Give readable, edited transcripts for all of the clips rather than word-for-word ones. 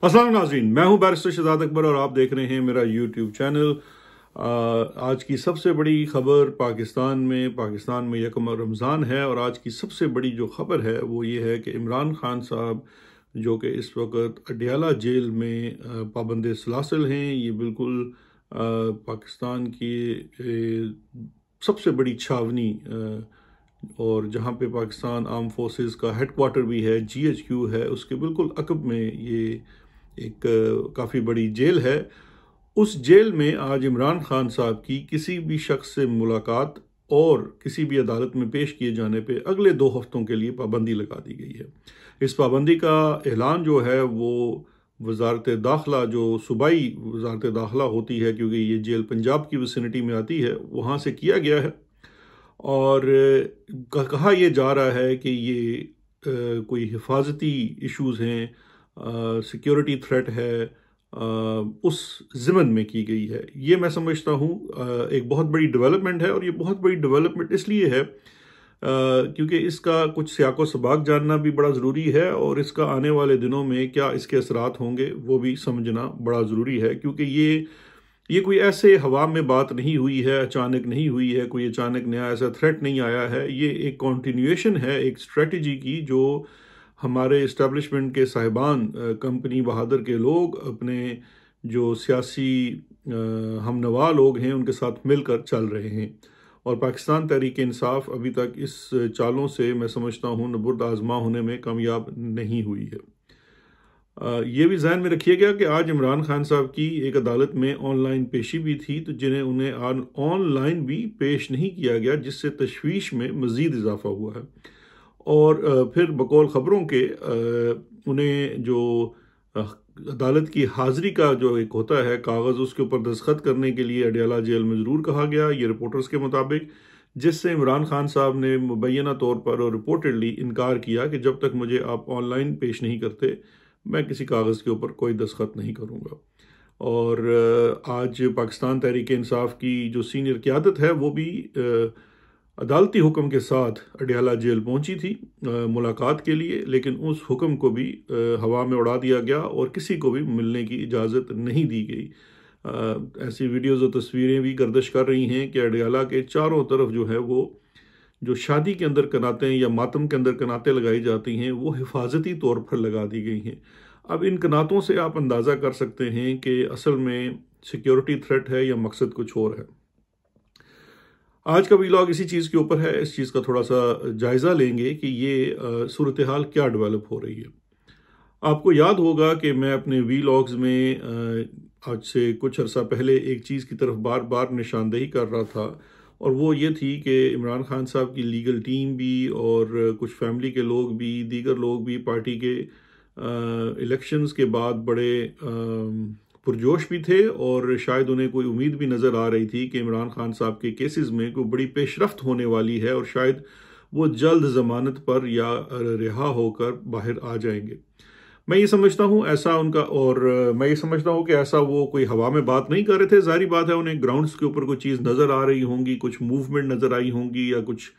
अस्सलाम नाज़रीन, मैं हूं बैरिस्टर शहजाद अकबर और आप देख रहे हैं मेरा यूट्यूब चैनल। आज की सबसे बड़ी खबर पाकिस्तान में यकम रमज़ान है और आज की सबसे बड़ी जो खबर है वो ये है कि इमरान खान साहब जो कि इस वक्त अडयाला जेल में पाबंद सलासिल हैं। ये बिल्कुल पाकिस्तान की सबसे बड़ी छावनी और जहाँ पे पाकिस्तान आर्म फोर्सेस का हेडक्वार्टर भी है, GHQ है, उसके बिल्कुल अकब में ये एक काफ़ी बड़ी जेल है। उस जेल में आज इमरान खान साहब की किसी भी शख्स से मुलाकात और किसी भी अदालत में पेश किए जाने पे अगले 2 हफ्तों के लिए पाबंदी लगा दी गई है। इस पाबंदी का ऐलान जो है वो वजारत दाखिला, जो सूबाई वजारत दाखिला होती है, क्योंकि ये जेल पंजाब की विसिनिटी में आती है, वहाँ से किया गया है। और कहा यह जा रहा है कि ये कोई हिफाजती इश्यूज़ हैं, सिक्योरिटी थ्रेट है, उस ज़िमन में की गई है। ये मैं समझता हूँ एक बहुत बड़ी डेवलपमेंट है। और ये बहुत बड़ी डेवलपमेंट इसलिए है क्योंकि इसका कुछ सियाको सबाक जानना भी बड़ा ज़रूरी है और इसका आने वाले दिनों में क्या इसके असरात होंगे वो भी समझना बड़ा ज़रूरी है। क्योंकि ये कोई ऐसे हवा में बात नहीं हुई है, अचानक नहीं हुई है, कोई अचानक नया ऐसा थ्रेट नहीं आया है। ये एक कॉन्टिन्यूएशन है एक स्ट्रेटजी की जो हमारे इस्टेब्लिशमेंट के साहिबान, कंपनी बहादुर के लोग, अपने जो सियासी हमनवा लोग हैं उनके साथ मिलकर चल रहे हैं। और पाकिस्तान तहरीक इंसाफ अभी तक इस चालों से मैं समझता हूँ नबुर्द आजमा होने में कामयाब नहीं हुई है। ये भी ध्यान में रखिएगा कि आज इमरान खान साहब की एक अदालत में ऑनलाइन पेशी भी थी, तो उन्हें ऑनलाइन भी पेश नहीं किया गया, जिससे तशवीश में मज़ीद इजाफा हुआ है। और फिर बकौल ख़बरों के उन्हें जो अदालत की हाज़िरी का जो एक होता है कागज़, उसके ऊपर दस्तखत करने के लिए अडयाला जेल में ज़रूर कहा गया, ये रिपोर्टर्स के मुताबिक, जिससे इमरान खान साहब ने मुबैना तौर पर और रिपोर्टेडली इनकार किया कि जब तक मुझे आप ऑनलाइन पेश नहीं करते मैं किसी कागज़ के ऊपर कोई दस्तखत नहीं करूँगा। और आज पाकिस्तान तहरीक इंसाफ की जो सीनियर क़यादत है वो भी अदालती हुक्म के साथ अडयाला जेल पहुंची थी मुलाकात के लिए, लेकिन उस हुक्म को भी हवा में उड़ा दिया गया और किसी को भी मिलने की इजाज़त नहीं दी गई। ऐसी वीडियोज़ और तस्वीरें भी गर्दिश कर रही हैं कि अडयाला के चारों तरफ जो है वो जो शादी के अंदर कनातें या मातम के अंदर कनातें लगाई जाती हैं वो हिफाजती तौर पर लगा दी गई हैं। अब इन कनातों से आप अंदाज़ा कर सकते हैं कि असल में सिक्योरिटी थ्रेट है या मकसद कुछ और है। आज का वीलॉग इसी चीज़ के ऊपर है। इस चीज़ का थोड़ा सा जायज़ा लेंगे कि ये सूरत हाल क्या डेवलप हो रही है। आपको याद होगा कि मैं अपने वीलॉग्स में आज से कुछ अर्सा पहले एक चीज़ की तरफ बार बार निशानदेही कर रहा था, और वो ये थी कि इमरान खान साहब की लीगल टीम भी और कुछ फैमिली के लोग भी, दीगर लोग भी पार्टी के इलेक्शंस के बाद बड़े पुरजोश भी थे और शायद उन्हें कोई उम्मीद भी नज़र आ रही थी कि इमरान खान साहब के केसेस में कोई बड़ी पेशरफ्त होने वाली है और शायद वो जल्द ज़मानत पर या रिहा होकर बाहर आ जाएंगे। मैं ये समझता हूँ ऐसा उनका, और मैं ये समझता हूँ कि ऐसा वो कोई हवा में बात नहीं कर रहे थे। जाहिर बात है उन्हें ग्राउंड्स के ऊपर कोई चीज़ नज़र आ रही होंगी, कुछ मूवमेंट नज़र आई होंगी या कुछ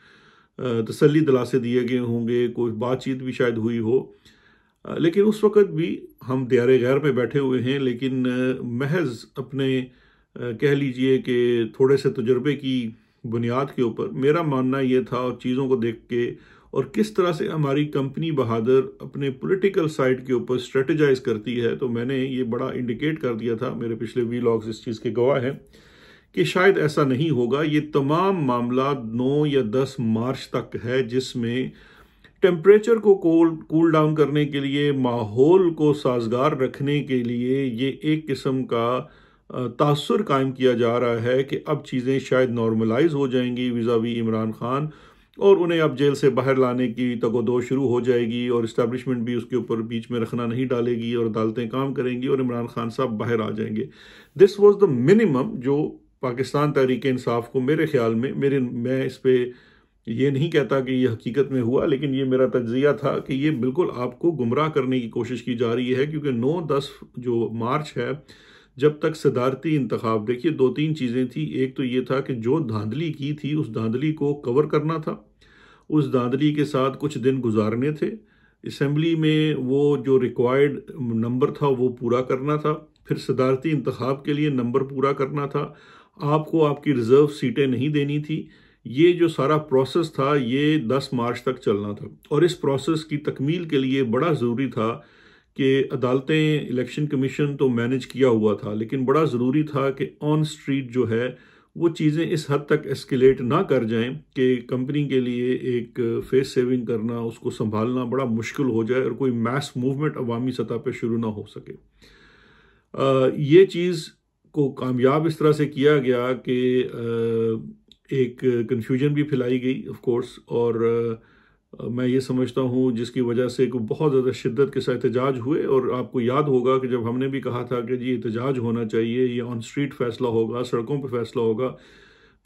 तसल्ली दिलासे दिए गए होंगे, कोई बातचीत भी शायद हुई हो। लेकिन उस वक़्त भी हम दियारे गैर में बैठे हुए हैं, लेकिन महज अपने कह लीजिए कि थोड़े से तजुर्बे की बुनियाद के ऊपर मेरा मानना ये था, और चीज़ों को देख के और किस तरह से हमारी कंपनी बहादुर अपने पॉलिटिकल साइड के ऊपर स्ट्रेटेजाइज करती है, तो मैंने ये बड़ा इंडिकेट कर दिया था, मेरे पिछले वीलॉग्स इस चीज़ के गवाह हैं, कि शायद ऐसा नहीं होगा। ये तमाम मामला 9 या 10 मार्च तक है, जिसमें टेम्परेचर को कूल डाउन करने के लिए, माहौल को साजगार रखने के लिए ये एक किस्म का तासुर कायम किया जा रहा है कि अब चीज़ें शायद नॉर्मलाइज हो जाएंगी विज़ावी इमरान खान, और उन्हें अब जेल से बाहर लाने की तगोदो शुरू हो जाएगी और इस्टेब्लिशमेंट भी उसके ऊपर बीच में रखना नहीं डालेगी और अदालतें काम करेंगी और इमरान खान साहब बाहर आ जाएंगे। दिस वॉज द मिनिमम जो पाकिस्तान तहरीक इंसाफ को, मेरे ख्याल में, मैं इस पर ये नहीं कहता कि ये हकीकत में हुआ, लेकिन ये मेरा तज्जिया था कि ये बिल्कुल आपको गुमराह करने की कोशिश की जा रही है। क्योंकि 9-10 जो मार्च है, जब तक सदारती इंतखाब, देखिए 2-3 चीज़ें थी। एक तो ये था कि जो धांधली की थी उस धांधली को कवर करना था, उस धांधली के साथ कुछ दिन गुजारने थे, असम्बली में वो जो रिक्वायर्ड नंबर था वो पूरा करना था, फिर सदारती इंतखाब के लिए नंबर पूरा करना था, आपको आपकी रिज़र्व सीटें नहीं देनी थी। ये जो सारा प्रोसेस था ये 10 मार्च तक चलना था, और इस प्रोसेस की तकमील के लिए बड़ा ज़रूरी था कि अदालतें, इलेक्शन कमीशन तो मैनेज किया हुआ था, लेकिन बड़ा ज़रूरी था कि ऑन स्ट्रीट जो है वो चीज़ें इस हद तक एस्केलेट ना कर जाएं कि कंपनी के लिए एक फेस सेविंग करना, उसको संभालना बड़ा मुश्किल हो जाए और कोई मैस मूवमेंट अवामी सतह पे शुरू ना हो सके। ये चीज़ को कामयाब इस तरह से किया गया कि एक कन्फ्यूजन भी फैलाई गई ऑफ कोर्स, और मैं ये समझता हूँ जिसकी वजह से बहुत ज़्यादा शिद्दत के साथ एहतजाज हुए। और आपको याद होगा कि जब हमने भी कहा था कि जी एहतजाज होना चाहिए, ये ऑन स्ट्रीट फैसला होगा, सड़कों पे फैसला होगा,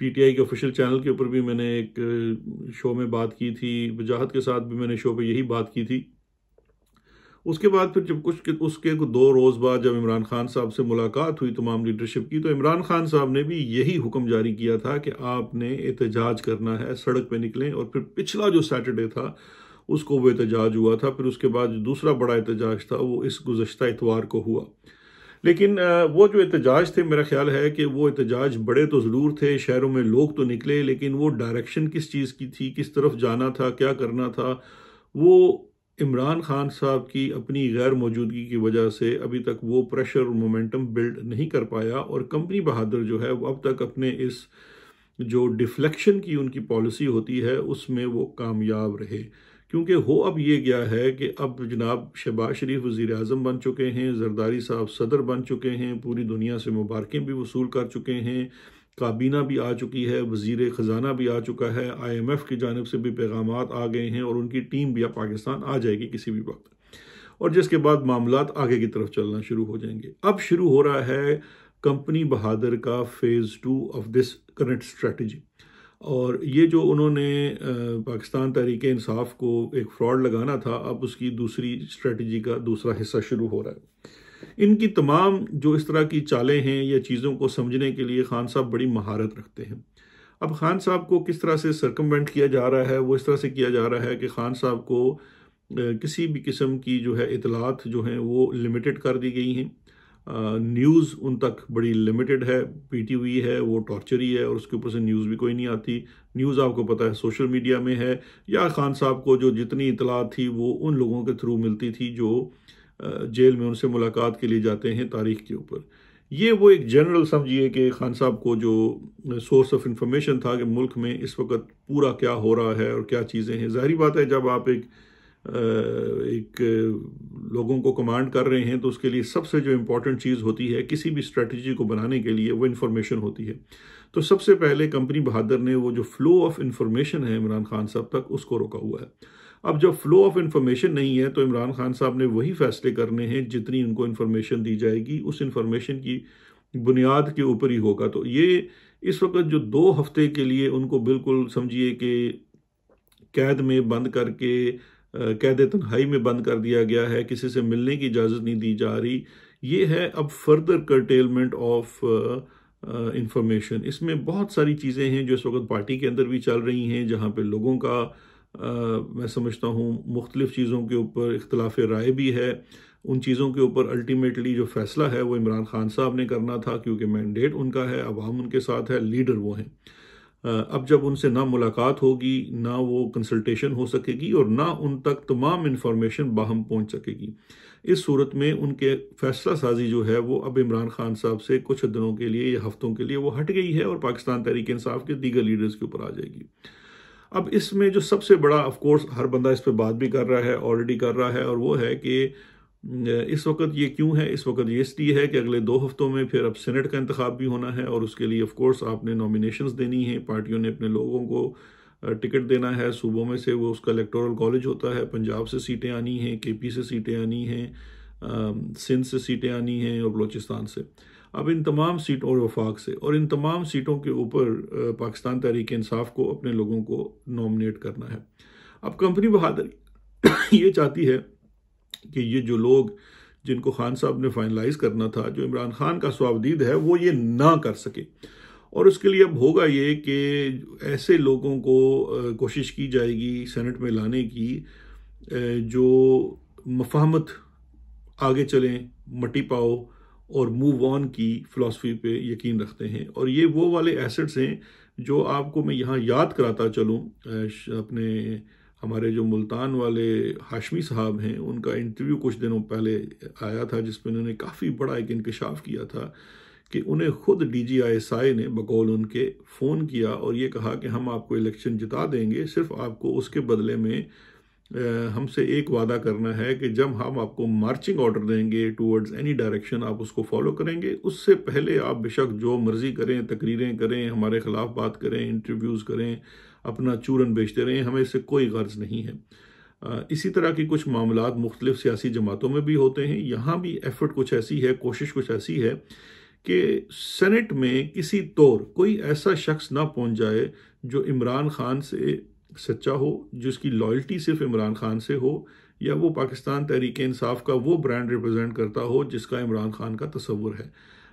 पीटीआई के ऑफिशियल चैनल के ऊपर भी मैंने एक शो में बात की थी, वजाहत के साथ भी मैंने शो पे यही बात की थी। उसके बाद फिर जब उसके 2 रोज़ बाद जब इमरान खान साहब से मुलाकात हुई तमाम लीडरशिप की, तो इमरान खान साहब ने भी यही हुक्म जारी किया था कि आपने एहतजाज करना है, सड़क पे निकलें। और फिर पिछला जो सैटरडे था उसको वो एहतजाज हुआ था। फिर उसके बाद जो दूसरा बड़ा एहतजाज था वो इस गुज़श्ता इतवार को हुआ। लेकिन वो जो एहतजाज थे, मेरा ख्याल है कि वो एहतजाज बड़े तो ज़रूर थे, शहरों में लोग तो निकले, लेकिन वो डायरेक्शन किस चीज़ की थी, किस तरफ जाना था, क्या करना था, वो इमरान खान साहब की अपनी गैर मौजूदगी की वजह से अभी तक वो प्रेशर और मोमेंटम बिल्ड नहीं कर पाया। और कंपनी बहादुर जो है वो अब तक अपने इस जो डिफ्लेक्शन की उनकी पॉलिसी होती है उसमें वो कामयाब रहे, क्योंकि हो अब ये गया है कि अब जनाब शहबाज शरीफ वज़ीर आज़म बन चुके हैं, जरदारी साहब सदर बन चुके हैं, पूरी दुनिया से मुबारकें भी वसूल कर चुके हैं, काबीना भी आ चुकी है, वज़ीर ख़जाना भी आ चुका है, IMF की जानिब से भी पैगामात आ गए हैं, और उनकी टीम भी अब पाकिस्तान आ जाएगी किसी भी वक्त, और जिसके बाद मामलात आगे की तरफ चलना शुरू हो जाएंगे। अब शुरू हो रहा है कंपनी बहादुर का phase 2 of this current strategy, और ये जो उन्होंने पाकिस्तान तहरीक इंसाफ को एक फ्रॉड लगाना था, अब उसकी दूसरी स्ट्रेटजी का दूसरा हिस्सा शुरू हो रहा है। इनकी तमाम जो इस तरह की चालें हैं या चीज़ों को समझने के लिए खान साहब बड़ी महारत रखते हैं। अब खान साहब को किस तरह से सर्कमवेंट किया जा रहा है, वो इस तरह से किया जा रहा है कि खान साहब को किसी भी किस्म की जो है इतलात जो हैं वो लिमिटेड कर दी गई हैं। न्यूज़ उन तक बड़ी लिमिटेड है, पीटी हुई है, वो टॉर्चर ही है, और उसके ऊपर से न्यूज़ भी कोई नहीं आती। न्यूज़ आपको पता है सोशल मीडिया में है, या खान साहब को जो जितनी इतलात थी वो उन लोगों के थ्रू मिलती थी जो जेल में उनसे मुलाकात के लिए जाते हैं तारीख के ऊपर। ये वो एक जनरल समझिए कि खान साहब को जो सोर्स ऑफ इंफॉर्मेशन था कि मुल्क में इस वक्त पूरा क्या हो रहा है और क्या चीज़ें हैं। ज़ाहिर बात है जब आप एक लोगों को कमांड कर रहे हैं तो उसके लिए सबसे जो इम्पोर्टेंट चीज़ होती है किसी भी स्ट्रेटजी को बनाने के लिए वो इन्फॉर्मेशन होती है। तो सबसे पहले कंपनी बहादुर ने वो जो फ्लो ऑफ इंफॉर्मेशन है इमरान खान साहब तक उसको रोका हुआ है। अब जब फ्लो ऑफ इंफॉर्मेशन नहीं है तो इमरान खान साहब ने वही फैसले करने हैं जितनी उनको इंफॉर्मेशन दी जाएगी उस इंफॉर्मेशन की बुनियाद के ऊपर ही होगा। तो ये इस वक्त जो 2 हफ्ते के लिए उनको बिल्कुल समझिए कि कैद में बंद करके कैद तन्हाई में बंद कर दिया गया है, किसी से मिलने की इजाज़त नहीं दी जा रही, ये है अब फर्दर कर्टेलमेंट ऑफ इंफॉर्मेशन। इसमें बहुत सारी चीज़ें हैं जो इस वक्त पार्टी के अंदर भी चल रही हैं, जहाँ पे लोगों का मैं समझता हूँ मुख्तलिफ़ चीज़ों के ऊपर इख्तलाफ राय भी है। उन चीज़ों के ऊपर अल्टीमेटली जो फ़ैसला है वो इमरान खान साहब ने करना था, क्योंकि मैंडेट उनका है, अवाम उनके साथ है, लीडर वो हैं। अब जब उनसे ना मुलाकात होगी, ना वो कंसल्टेशन हो सकेगी, और ना उन तक तमाम इन्फॉर्मेशन बाहम पहुंच सकेगी, इस सूरत में उनके फैसला साजी जो है वो अब इमरान खान साहब से कुछ दिनों के लिए या हफ्तों के लिए वो हट गई है और पाकिस्तान तहरीक इंसाफ के दीगर लीडर्स के ऊपर आ जाएगी। अब इसमें जो सबसे बड़ा, ऑफ कोर्स हर बंदा इस पर बात भी कर रहा है, ऑलरेडी कर रहा है, और वो है कि इस वक्त ये क्यों है। इस वक्त ये इसलिए है कि अगले 2 हफ्तों में फिर अब सेनेट का इंतखाब भी होना है, और उसके लिए ऑफ कोर्स आपने नॉमिनेशंस देनी है, पार्टियों ने अपने लोगों को टिकट देना है, सूबों में से वो उसका इलेक्टोरल कॉलेज होता है, पंजाब से सीटें आनी हैं, KP से सीटें आनी हैं, सिंध से सीटें आनी हैं, और बलोचिस्तान से। अब इन तमाम सीटों और वफाक से, और इन तमाम सीटों के ऊपर पाकिस्तान तहरीक इंसाफ को अपने लोगों को नॉमिनेट करना है। अब कंपनी बहादुर ये चाहती है कि ये जो लोग जिनको खान साहब ने फाइनलाइज करना था, जो इमरान खान का स्वाबदीद है, वो ये ना कर सके, और उसके लिए अब होगा ये कि ऐसे लोगों को कोशिश की जाएगी सेनेट में लाने की जो मफाहमत, आगे चलें, मटी पाओ और मूव ऑन की फ़िलासफ़ी पे यकीन रखते हैं। और ये वो वाले एसेट्स हैं जो आपको मैं यहाँ याद कराता चलूँ। अपने हमारे जो मुल्तान वाले हाशमी साहब हैं, उनका इंटरव्यू कुछ दिनों पहले आया था जिसमें उन्होंने काफ़ी बड़ा एक इंकशाफ किया था कि उन्हें खुद DGISI ने बकौल उनके फ़ोन किया और ये कहा कि हम आपको इलेक्शन जिता देंगे, सिर्फ आपको उसके बदले में हमसे एक वादा करना है कि जब हम आपको मार्चिंग ऑर्डर देंगे टूवर्ड्स एनी डायरेक्शन, आप उसको फॉलो करेंगे। उससे पहले आप बेशक जो मर्जी करें, तकरीरें करें, हमारे खिलाफ बात करें, इंटरव्यूज़ करें, अपना चूरन बेचते रहें, हमें इससे कोई गर्ज नहीं है। इसी तरह की कुछ मामलात मुख्तलिफ सियासी जमातों में भी होते हैं। यहाँ भी एफर्ट कुछ ऐसी है, कोशिश कुछ ऐसी है कि सेनेट में किसी तौर कोई ऐसा शख्स ना पहुंच जाए जो इमरान खान से सच्चा हो, जिसकी लॉयल्टी सिर्फ इमरान खान से हो, या वो पाकिस्तान तहरीक इंसाफ का वो ब्रांड रिप्रेजेंट करता हो जिसका इमरान खान का तस्वुर है।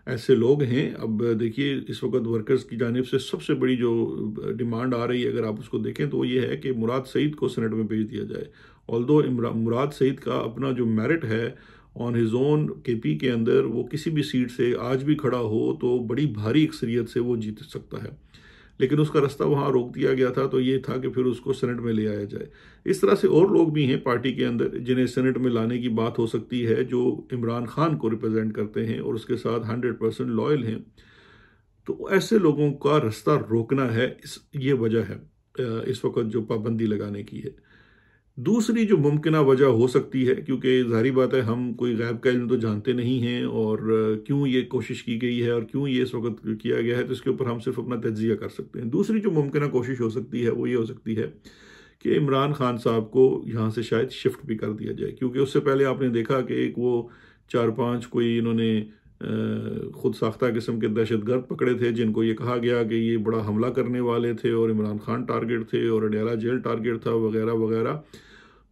ऐसे लोग हैं। अब देखिए, इस वक्त वर्कर्स की जानिब से सबसे बड़ी जो डिमांड आ रही है, अगर आप उसको देखें तो वो ये है कि मुराद सईद को सेनेट में भेज दिया जाए। ऑल्दो मुराद सईद का अपना जो मेरिट है ऑन हिज ओन KP के अंदर, वो किसी भी सीट से आज भी खड़ा हो तो बड़ी भारी अक्सरियत से वो जीत सकता है, लेकिन उसका रास्ता वहाँ रोक दिया गया था। तो ये था कि फिर उसको सेनेट में ले आया जाए। इस तरह से और लोग भी हैं पार्टी के अंदर जिन्हें सेनेट में लाने की बात हो सकती है, जो इमरान खान को रिप्रेजेंट करते हैं और उसके साथ 100% लॉयल हैं। तो ऐसे लोगों का रास्ता रोकना है, ये वजह है इस वक्त जो पाबंदी लगाने की है। दूसरी जो मुमकिन वजह हो सकती है, क्योंकि जाहिर बात है हम कोई गैब का इल्म तो जानते नहीं हैं और क्यों ये कोशिश की गई है और क्यों ये इस वक्त किया गया है, तो इसके ऊपर हम सिर्फ अपना तज्जिया कर सकते हैं। दूसरी जो मुमकिन कोशिश हो सकती है वो ये हो सकती है कि इमरान खान साहब को यहाँ से शायद शिफ्ट भी कर दिया जाए, क्योंकि उससे पहले आपने देखा कि एक वो 4-5 कोई इन्होंने खुद साख्ता किस्म के दहशतगर्द पकड़े थे जिनको ये कहा गया कि ये बड़ा हमला करने वाले थे और इमरान खान टारगेट थे और अडयाला जेल टारगेट था, वगैरह वगैरह।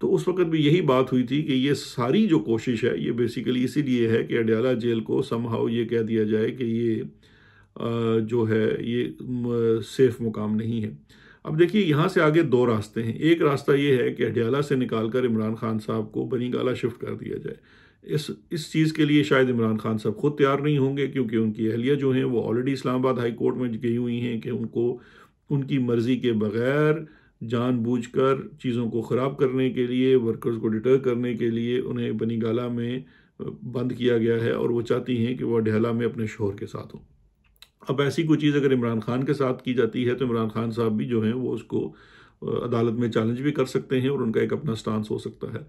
तो उस वक्त भी यही बात हुई थी कि ये सारी जो कोशिश है ये बेसिकली इसीलिए है कि अडयाला जेल को समहाउ ये कह दिया जाए कि ये जो है ये सेफ मुकाम नहीं है। अब देखिए, यहाँ से आगे दो रास्ते हैं। एक रास्ता ये है कि अडयाला से निकालकर इमरान खान साहब को बनीगाला शिफ्ट कर दिया जाए। इस चीज़ के लिए शायद इमरान खान साहब खुद तैयार नहीं होंगे, क्योंकि उनकी अहलिया जो हैं वो ऑलरेडी इस्लामाबाद हाई कोर्ट में गई हुई हैं कि उनको उनकी मर्ज़ी के बगैर जानबूझकर चीज़ों को ख़राब करने के लिए, वर्कर्स को डिटर करने के लिए उन्हें बनीगाला में बंद किया गया है और वो चाहती हैं कि वो अडयाला में अपने शोहर के साथ हो। अब ऐसी कोई चीज़ अगर इमरान खान के साथ की जाती है तो इमरान खान साहब भी जो हैं वो उसको अदालत में चैलेंज भी कर सकते हैं और उनका एक अपना स्टांस हो सकता है।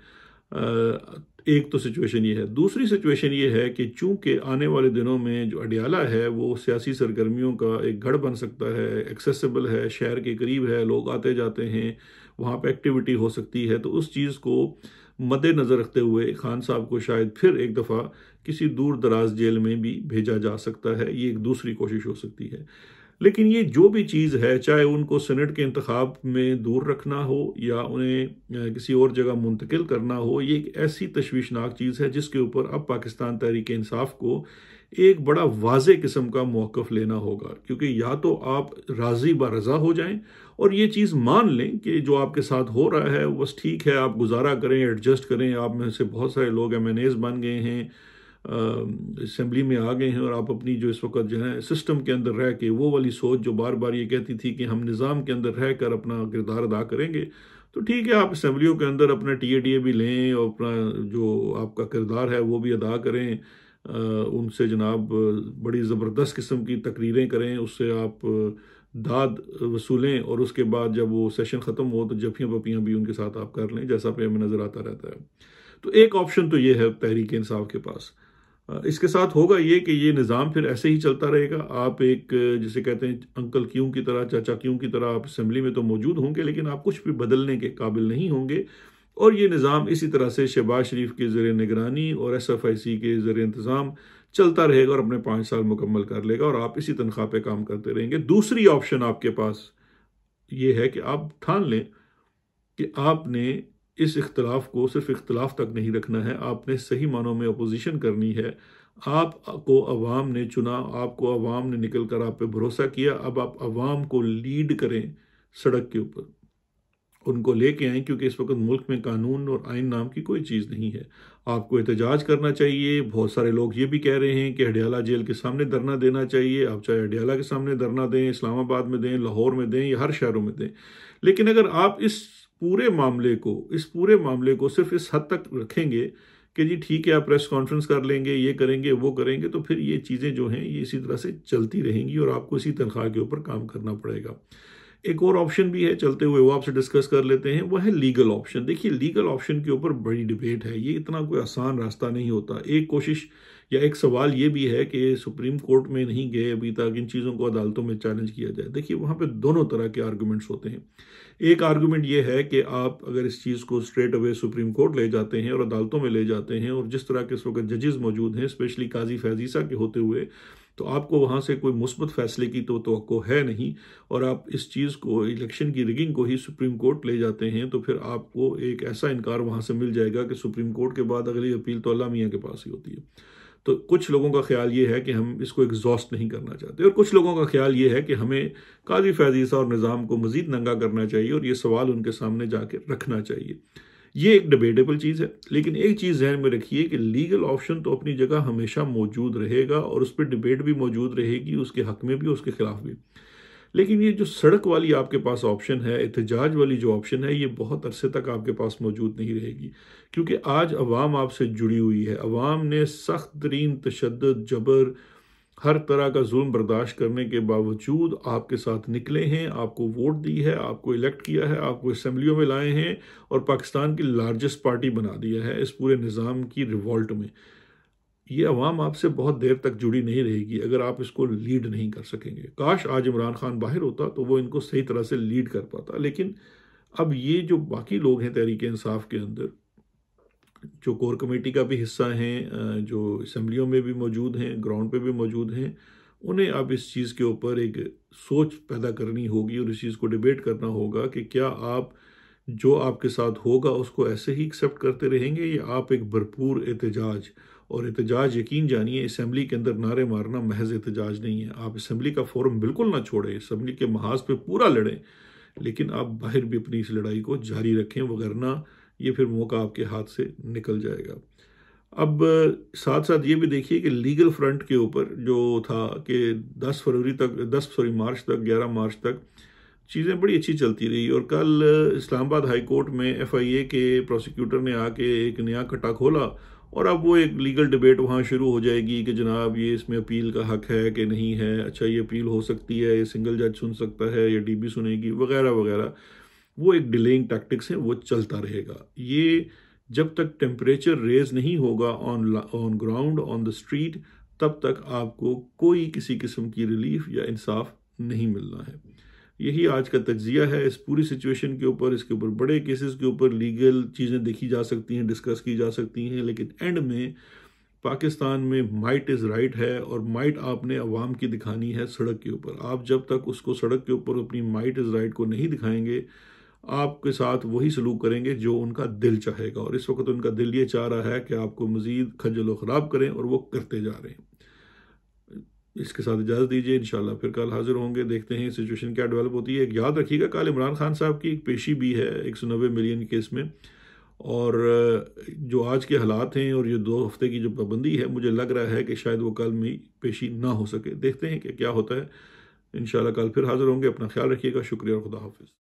एक तो सिचुएशन ये है। दूसरी सिचुएशन ये है कि चूंकि आने वाले दिनों में जो अडयाला है वो सियासी सरगर्मियों का एक गढ़ बन सकता है, एक्सेसिबल है, शहर के करीब है, लोग आते जाते हैं, वहाँ पे एक्टिविटी हो सकती है, तो उस चीज़ को मद्देनज़र रखते हुए खान साहब को शायद फिर एक दफ़ा किसी दूर दराज जेल में भी भेजा जा सकता है। ये एक दूसरी कोशिश हो सकती है। लेकिन ये जो भी चीज़ है, चाहे उनको सेनेट के इंतखाब में दूर रखना हो या उन्हें किसी और जगह मुंतकिल करना हो, ये एक ऐसी तशवीशनाक चीज़ है जिसके ऊपर अब पाकिस्तान तहरीक इंसाफ को एक बड़ा वाज़े किस्म का मौक़िफ़ लेना होगा। क्योंकि या तो आप राज़ी ब रज़ा हो जाएं और ये चीज़ मान लें कि जो आपके साथ हो रहा है बस ठीक है, आप गुजारा करें, एडजस्ट करें। आप में से बहुत सारे लोग MNAs बन गए हैं, असेंबली में आ गए हैं और आप अपनी जो इस वक्त जो है सिस्टम के अंदर रह के वो वाली सोच जो बार बार ये कहती थी कि हम निज़ाम के अंदर रह कर अपना किरदार अदा करेंगे, तो ठीक है, आप असम्बलियों के अंदर अपना TA भी लें और अपना जो आपका किरदार है वो भी अदा करें। उनसे जनाब बड़ी ज़बरदस्त किस्म की तकरीरें करें, उससे आप दाद वसूलें और उसके बाद जब वो सेशन ख़त्म हो तो जफियाँ पपियाँ भी उनके साथ आप कर लें, जैसा पे हमें नज़र आता रहता है। तो एक ऑप्शन तो ये है तहरीक इंसाफ के पास। इसके साथ होगा ये कि ये निज़ाम फिर ऐसे ही चलता रहेगा। आप एक जिसे कहते हैं अंकल क्यों की तरह, चाचा क्यों की तरह आप असम्बली में तो मौजूद होंगे लेकिन आप कुछ भी बदलने के काबिल नहीं होंगे, और ये निज़ाम इसी तरह से शहबाज शरीफ के ज़रिए निगरानी और SFIC के ज़रिए इंतज़ाम चलता रहेगा और अपने 5 साल मुकम्मल कर लेगा और आप इसी तनख्वाह पे काम करते रहेंगे। दूसरी ऑप्शन आपके पास ये है कि आप ठान लें कि आपने इस इख्तलाफ को सिर्फ इख्तलाफ तक नहीं रखना है, आपने सही मानों में अपोजिशन करनी है। आपको अवाम ने चुना, आपको अवाम ने निकल कर आप पे भरोसा किया, अब आप अवाम को लीड करें सड़क के ऊपर। उनको लेके आएँ, क्योंकि इस वक्त मुल्क में कानून और आइन नाम की कोई चीज़ नहीं है। आपको एहतजाज करना चाहिए। बहुत सारे लोग ये भी कह रहे हैं कि हडियाला जेल के सामने धरना देना चाहिए। आप चाहे हडियाला के सामने धरना दें, इस्लामाबाद में दें, लाहौर में दें या हर शहरों में दें। लेकिन अगर आप इस पूरे मामले को सिर्फ इस हद तक रखेंगे कि जी ठीक है, आप प्रेस कॉन्फ्रेंस कर लेंगे, ये करेंगे, वो करेंगे, तो फिर ये चीज़ें जो हैं ये इसी तरह से चलती रहेंगी और आपको इसी तनख्वाह के ऊपर काम करना पड़ेगा। एक और ऑप्शन भी है चलते हुए, वो आपसे डिस्कस कर लेते हैं, वो है लीगल ऑप्शन। देखिए, लीगल ऑप्शन के ऊपर बड़ी डिबेट है, ये इतना कोई आसान रास्ता नहीं होता। एक कोशिश या एक सवाल ये भी है कि सुप्रीम कोर्ट में नहीं गए अभी तक, इन चीज़ों को अदालतों में चैलेंज किया जाए। देखिए, वहाँ पे दोनों तरह के आर्गूमेंट्स होते हैं। एक आर्गूमेंट ये है कि आप अगर इस चीज़ को स्ट्रेट अवे सुप्रीम कोर्ट ले जाते हैं और अदालतों में ले जाते हैं, और जिस तरह के इस वक्त जजेस मौजूद हैं, स्पेशली काजी फैजीसा के होते हुए, तो आपको वहाँ से कोई मुस्बत फैसले की तो तवक्को है नहीं, और आप इस चीज़ को, इलेक्शन की रिगिंग को ही सुप्रीम कोर्ट ले जाते हैं, तो फिर आपको एक ऐसा इनकार वहाँ से मिल जाएगा कि सुप्रीम कोर्ट के बाद अगली अपील तो अल्लाह मियाँ के पास ही होती है। तो कुछ लोगों का ख्याल ये है कि हम इसको एग्जॉस्ट नहीं करना चाहते, और कुछ लोगों का ख्याल ये है कि हमें काजी फैजीसा और निज़ाम को मज़ीद नंगा करना चाहिए और ये सवाल उनके सामने जाके रखना चाहिए। ये एक डिबेटेबल चीज़ है, लेकिन एक चीज़ ज़हन में रखिए कि लीगल ऑप्शन तो अपनी जगह हमेशा मौजूद रहेगा और उस पर डिबेट भी मौजूद रहेगी, उसके हक में भी, उसके खिलाफ भी। लेकिन ये जो सड़क वाली आपके पास ऑप्शन है, एहतजाज वाली जो ऑप्शन है, ये बहुत अरसे तक आपके पास मौजूद नहीं रहेगी, क्योंकि आज अवाम आपसे जुड़ी हुई है। अवाम ने सख्त तरीन तशद्दुद, जबर, हर तरह का जुल्म बर्दाश्त करने के बावजूद आपके साथ निकले हैं, आपको वोट दी है, आपको इलेक्ट किया है, आपको असम्बलियों में लाए हैं और पाकिस्तान की लार्जेस्ट पार्टी बना दिया है इस पूरे निज़ाम की रिवॉल्ट में। ये अवाम आपसे बहुत देर तक जुड़ी नहीं रहेगी अगर आप इसको लीड नहीं कर सकेंगे। काश आज इमरान खान बाहर होता तो वो इनको सही तरह से लीड कर पाता, लेकिन अब ये जो बाकी लोग हैं तहरीक इंसाफ के अंदर, जो कोर कमेटी का भी हिस्सा हैं, जो असम्बलियों में भी मौजूद हैं, ग्राउंड पे भी मौजूद हैं, उन्हें अब इस चीज़ के ऊपर एक सोच पैदा करनी होगी और इस चीज़ को डिबेट करना होगा कि क्या आप जो आपके साथ होगा उसको ऐसे ही एक्सेप्ट करते रहेंगे, या आप एक भरपूर एहतजाज, और एहतजाज यकीन जानिए असम्बली के अंदर नारे मारना महज एहतजाज नहीं है। आप असम्बली का फोरम बिल्कुल ना छोड़ें, असम्बली के महाज पे पूरा लड़ें, लेकिन आप बाहर भी अपनी इस लड़ाई को जारी रखें, वगरना ये फिर मौका आपके हाथ से निकल जाएगा। अब साथ साथ ये भी देखिए कि लीगल फ्रंट के ऊपर जो था कि 10 मार्च तक, 11 मार्च तक चीज़ें बड़ी अच्छी चलती रही, और कल इस्लामाबाद हाई कोर्ट में FIA के प्रोसिक्यूटर ने आके एक नया कट्टा खोला, और अब वो एक लीगल डिबेट वहाँ शुरू हो जाएगी कि जनाब ये इसमें अपील का हक है कि नहीं है, अच्छा ये अपील हो सकती है, ये सिंगल जज सुन सकता है या DB सुनेगी, वगैरह वगैरह। वो एक डिलेइंग टैक्टिक्स है, वो चलता रहेगा। ये जब तक टेम्परेचर रेज नहीं होगा on ground, on the street, तब तक आपको कोई किसी किस्म की रिलीफ या इंसाफ नहीं मिलना है। यही आज का तज्जिया है इस पूरी सिचुएशन के ऊपर। इसके ऊपर बड़े केसेस के ऊपर लीगल चीज़ें देखी जा सकती हैं, डिस्कस की जा सकती हैं, लेकिन एंड में पाकिस्तान में माइट इज़ राइट है, और माइट आपने अवाम की दिखानी है सड़क के ऊपर। आप जब तक उसको सड़क के ऊपर अपनी माइट इज़ राइट को नहीं दिखाएंगे, आपके साथ वही सलूक करेंगे जो उनका दिल चाहेगा, और इस वक्त उनका दिल ये चाह रहा है कि आपको मज़ीद खज्जल ख़राब करें, और वो करते जा रहे हैं। इसके साथ इजाज़त दीजिए, इंशाल्लाह फिर कल हाजिर होंगे, देखते हैं सिचुएशन क्या डेवलप होती है। याद रखिएगा, कल इमरान खान साहब की एक पेशी भी है 190 मिलियन केस में, और जो आज के हालात हैं और ये 2 हफ्ते की जो पाबंदी है, मुझे लग रहा है कि शायद वो कल में पेशी ना हो सके। देखते हैं कि क्या होता है। इंशाल्लाह कल फिर हाजिर होंगे। अपना ख्याल रखिएगा। शुक्रिया और खुदा हाफिज़।